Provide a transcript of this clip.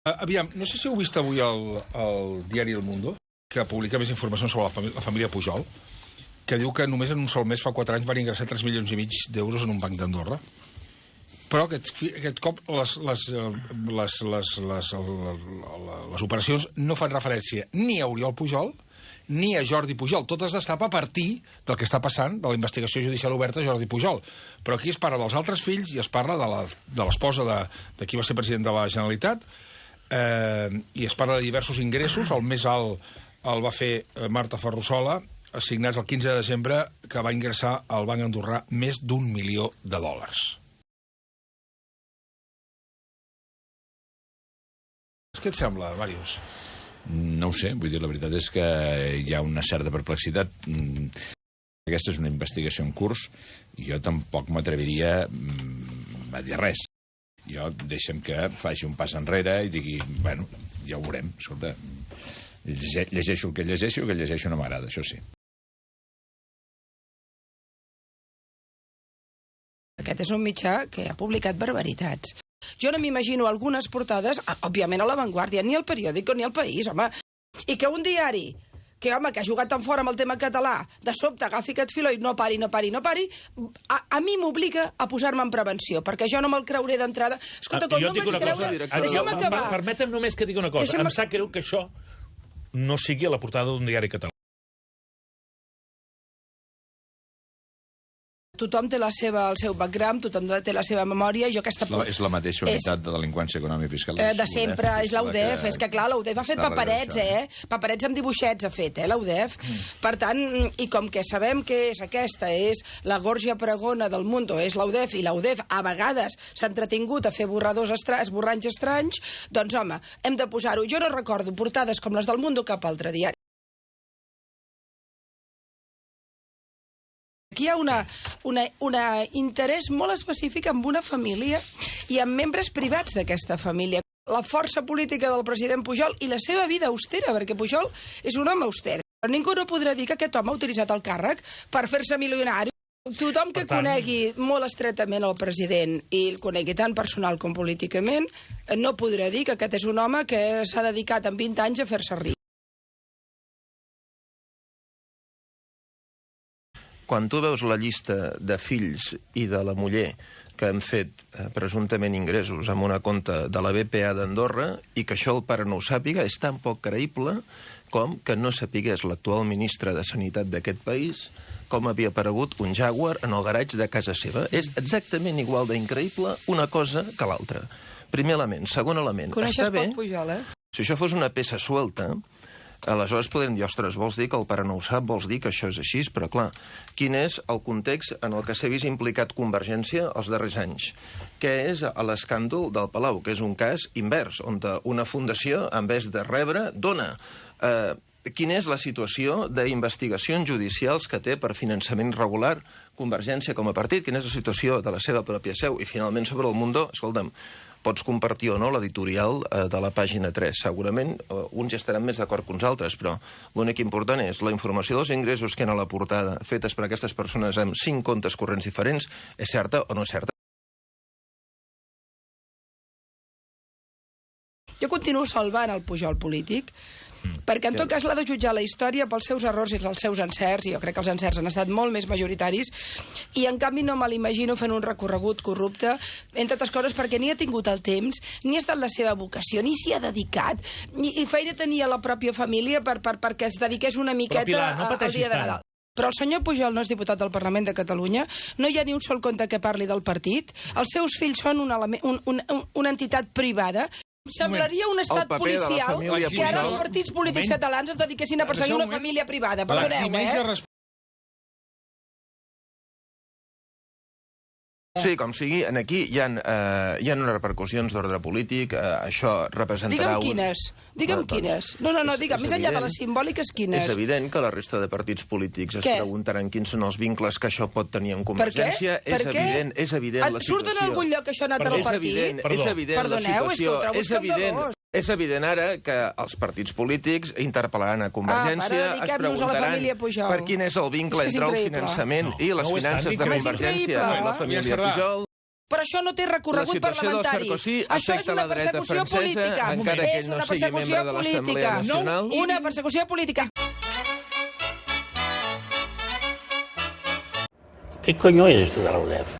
Aviam, no sé si heu vist avui el diari El Mundo, que publica més informació sobre la família Pujol, que diu que només en un sol mes, fa 4 anys, van ingressar 3,5 milions d'euros en un banc d'Andorra. Però aquest cop les operacions no fan referència ni a Oriol Pujol ni a Jordi Pujol. Tot es destapa a partir del que està passant, de la investigació judicial oberta a Jordi Pujol. Però aquí es parla dels altres fills i es parla de l'esposa de qui va ser president de la Generalitat, i es parla de diversos ingressos. El més alt el va fer Marta Ferrusola, assignats el 15 de desembre, que va ingressar al banc andorrà més d'1 milió de dòlars. Què et sembla, Màrius? No ho sé, vull dir, la veritat és que hi ha una certa perplexitat. Aquesta és una investigació en curs i jo tampoc m'atreviria a dir res. Jo deixem que faci un pas enrere i digui, bueno, ja ho veurem. Escolta, llegeixo el que llegeixo no m'agrada, això sí. Aquest és un mitjà que ha publicat barbaritats. Jo no m'imagino algunes portades, òbviament a La Vanguardia, ni al Periòdico ni al País, home. I que un diari que ha jugat tan fort amb el tema català, de sobte agafi aquest filó i no pari, a mi m'obliga a posar-me en prevenció, perquè jo no me'l creuré d'entrada. Escolta, com no vaig creure... Deixa'm acabar. Permetem només que digui una cosa. Em sap greu que això no sigui a la portada d'un diari català. Tothom té el seu background, tothom té la seva memòria. És la mateixa unitat de delinqüència econòmica i fiscal. De sempre, és la UDEF. És que, clar, la UDEF ha fet paperets, paperets amb dibuixets ha fet, la UDEF. Per tant, i com que sabem que aquesta és la Gorgia Pregona del Mundo, és la UDEF, i la UDEF a vegades s'ha entretingut a fer esborranys estranys, doncs, home, hem de posar-ho. Jo no recordo portades com les del Mundo cap altre diari. Aquí hi ha un interès molt específic amb una família i amb membres privats d'aquesta família. La força política del president Pujol i la seva vida austera, perquè Pujol és un home auster. Ningú no podrà dir que aquest home ha utilitzat el càrrec per fer-se milionari. Tothom que conegui molt estretament el president i el conegui tant personal com políticament, no podrà dir que aquest és un home que s'ha dedicat en 20 anys a fer-se ric. Quan tu veus la llista de fills i de la muller que han fet presumptament ingressos amb una compte de la BPA d'Andorra i que això el pare no ho sàpiga, és tan poc creïble com que no sapigués l'actual ministre de Sanitat d'aquest país com havia aparegut un Jaguar en el garatge de casa seva. És exactament igual d'increïble una cosa que l'altra. Primer element. Segon element. Coneixes poc Pujol, Si això fos una peça suelta, aleshores podrem dir, ostres, vols dir que el pare no ho sap, vols dir que això és així, però clar, quin és el context en el que s'ha vist implicat Convergència els darrers anys? Què és l'escàndol del Palau, que és un cas invers, on una fundació, en vez de rebre, dona. Quina és la situació d'investigacions judicials que té per finançament irregular Convergència com a partit? Quina és la situació de la seva pròpia seu? I finalment sobre el Mundo, escolta'm, pots compartir o no l'editorial de la pàgina 3. Segurament uns ja estaran més d'acord que uns altres, però l'únic important és la informació dels ingressos que hi ha a la portada fetes per aquestes persones amb 5 comptes corrents diferents, és certa o no és certa? Jo continuo salvant el Pujol polític, perquè en tot cas l'ha de jutjar la història pels seus errors i els seus encerts, i jo crec que els encerts han estat molt més majoritaris, i en canvi no me l'imagino fent un recorregut corrupte, entre altres coses perquè ni ha tingut el temps, ni ha estat la seva vocació, ni s'hi ha dedicat, i feina tenia la pròpia família perquè es dediqués una miqueta al dia de Nadal. Però el senyor Pujol no és diputat del Parlament de Catalunya, no hi ha ni un sol conte que parli del partit, els seus fills són una entitat privada. Semblaria un estat policial que ara els partits polítics catalans es dediquessin a perseguir una família privada. Perdoneu, Sí, com sigui, aquí hi ha unes repercussions d'ordre polític, això representarà... Digue'm quines. No, digue'm, més enllà de les simbòliques, quines. És evident que la resta de partits polítics es preguntaran quins són els vincles que això pot tenir amb Convergència. Per què? És evident la situació. Et surt en algun lloc que això ha anat al partit? És evident la situació. És evident ara que els partits polítics interpel·laran a Convergència, es preguntaran per quin és el vincle entre el finançament i les finances de Convergència i la família Pujol. Però això no té recorregut parlamentari. Això és una persecució política. Encara que ell no sigui membre de l'Assemblea Nacional. Una persecució política. ¿Qué coño es esto de la UDEF?